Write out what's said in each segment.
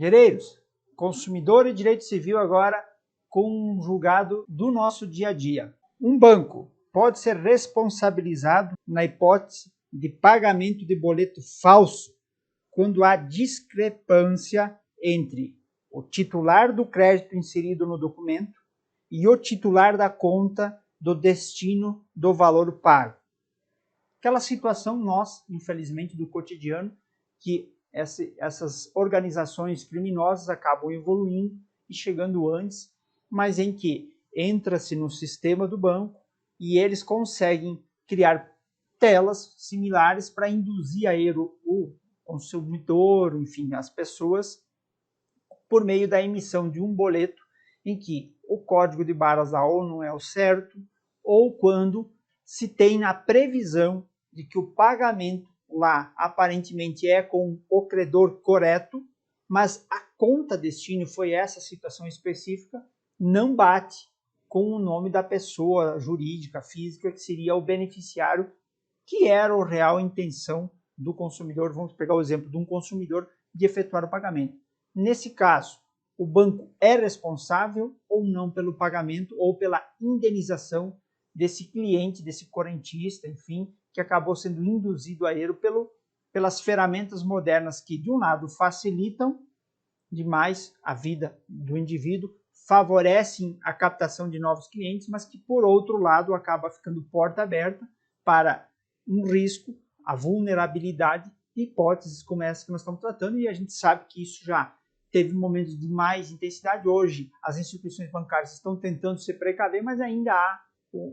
Guerreiros, consumidor e direito civil agora conjugado do nosso dia a dia. Um banco pode ser responsabilizado na hipótese de pagamento de boleto falso quando há discrepância entre o titular do crédito inserido no documento e o titular da conta do destino do valor pago. Aquela situação nós, infelizmente, do cotidiano, que essas organizações criminosas acabam evoluindo e chegando antes, mas em que entra-se no sistema do banco e eles conseguem criar telas similares para induzir a erro o consumidor, enfim, as pessoas, por meio da emissão de um boleto em que o código de barras da ou não é o certo, ou quando se tem na previsão de que o pagamento lá aparentemente é com o credor correto, mas a conta destino foi essa situação específica, não bate com o nome da pessoa jurídica, física, que seria o beneficiário, que era a real intenção do consumidor. Vamos pegar o exemplo de um consumidor de efetuar o pagamento. Nesse caso, o banco é responsável ou não pelo pagamento ou pela indenização desse cliente, desse correntista, enfim, que acabou sendo induzido a erro pelas ferramentas modernas que, de um lado, facilitam demais a vida do indivíduo, favorecem a captação de novos clientes, mas que, por outro lado, acaba ficando porta aberta para um risco, a vulnerabilidade de hipóteses como essa que nós estamos tratando, e a gente sabe que isso já teve momentos de mais intensidade. Hoje, as instituições bancárias estão tentando se precaver, mas ainda há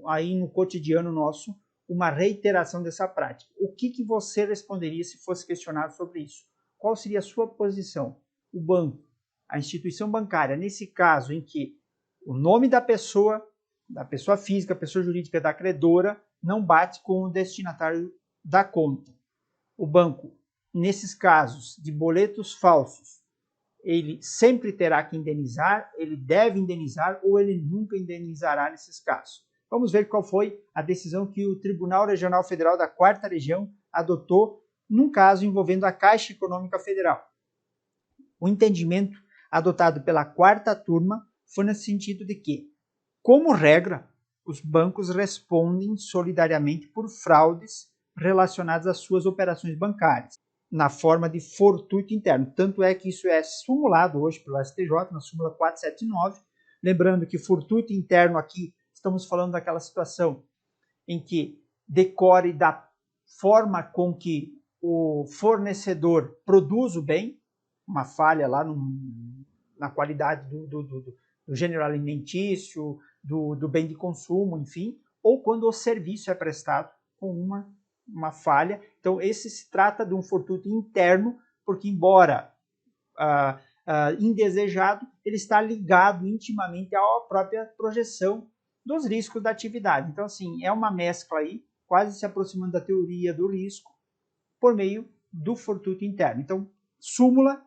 aí no cotidiano nosso uma reiteração dessa prática. O que você responderia se fosse questionado sobre isso? Qual seria a sua posição? O banco, a instituição bancária, nesse caso em que o nome da pessoa física, pessoa jurídica da credora, não bate com o destinatário da conta. O banco, nesses casos de boletos falsos, ele sempre terá que indenizar, ele deve indenizar ou ele nunca indenizará nesses casos. Vamos ver qual foi a decisão que o Tribunal Regional Federal da 4ª Região adotou num caso envolvendo a Caixa Econômica Federal. O entendimento adotado pela 4ª turma foi no sentido de que, como regra, os bancos respondem solidariamente por fraudes relacionadas às suas operações bancárias, na forma de fortuito interno. Tanto é que isso é simulado hoje pelo STJ, na súmula 479, lembrando que fortuito interno aqui, estamos falando daquela situação em que decorre da forma com que o fornecedor produz o bem, uma falha lá na qualidade do gênero alimentício, do bem de consumo, enfim, ou quando o serviço é prestado com uma falha. Então, esse se trata de um fortuito interno, porque embora indesejado, ele está ligado intimamente à própria projeção dos riscos da atividade. Então, assim, é uma mescla aí, quase se aproximando da teoria do risco, por meio do fortuito interno. Então, súmula,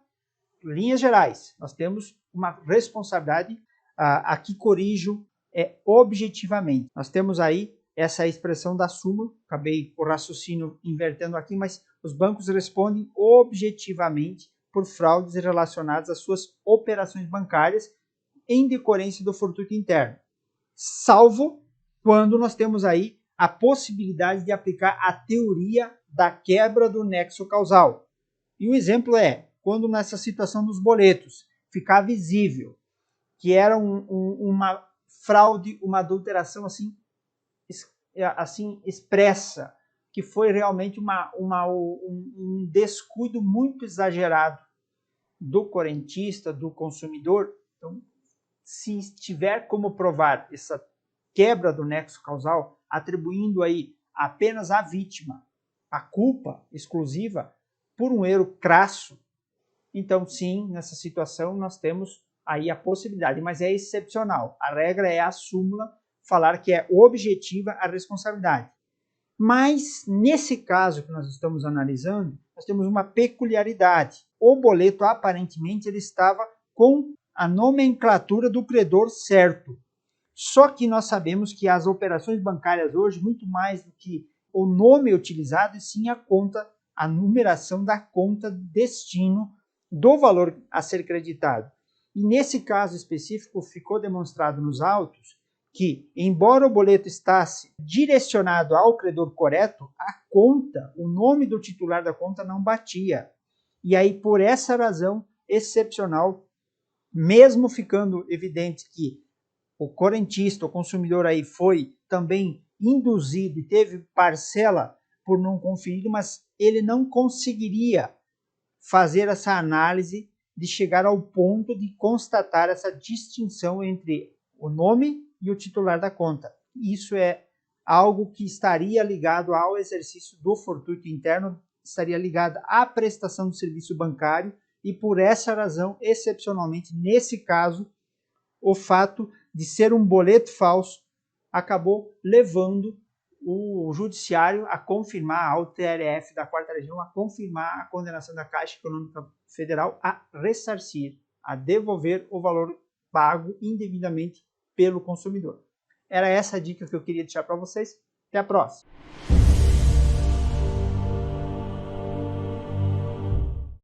linhas gerais, nós temos uma responsabilidade, aqui corrijo, objetivamente. Nós temos aí essa expressão da súmula, acabei o raciocínio invertendo aqui, mas os bancos respondem objetivamente por fraudes relacionadas às suas operações bancárias em decorrência do fortuito interno, salvo quando nós temos aí a possibilidade de aplicar a teoria da quebra do nexo causal. E o exemplo é quando nessa situação dos boletos ficar visível que era uma fraude, uma adulteração assim expressa, que foi realmente um descuido muito exagerado do correntista, do consumidor. Então, se tiver como provar essa quebra do nexo causal, atribuindo aí apenas à vítima a culpa exclusiva por um erro crasso, então sim, nessa situação nós temos aí a possibilidade, mas é excepcional. A regra é a súmula falar que é objetiva a responsabilidade. Mas nesse caso que nós estamos analisando, nós temos uma peculiaridade. O boleto aparentemente ele estava com a nomenclatura do credor certo. Só que nós sabemos que as operações bancárias hoje, muito mais do que o nome utilizado, sim a conta, a numeração da conta destino do valor a ser creditado. E nesse caso específico ficou demonstrado nos autos que, embora o boleto estasse direcionado ao credor correto, a conta, o nome do titular da conta não batia. E aí, por essa razão excepcional, mesmo ficando evidente que o correntista, o consumidor aí foi também induzido e teve parcela por não conferir, mas ele não conseguiria fazer essa análise de chegar ao ponto de constatar essa distinção entre o nome e o titular da conta. Isso é algo que estaria ligado ao exercício do fortuito interno, estaria ligado à prestação do serviço bancário e por essa razão, excepcionalmente, nesse caso, o fato de ser um boleto falso acabou levando o judiciário a confirmar, ao TRF da 4ª Região, a confirmar a condenação da Caixa Econômica Federal a ressarcir, a devolver o valor pago indevidamente pelo consumidor. Era essa a dica que eu queria deixar para vocês. Até a próxima!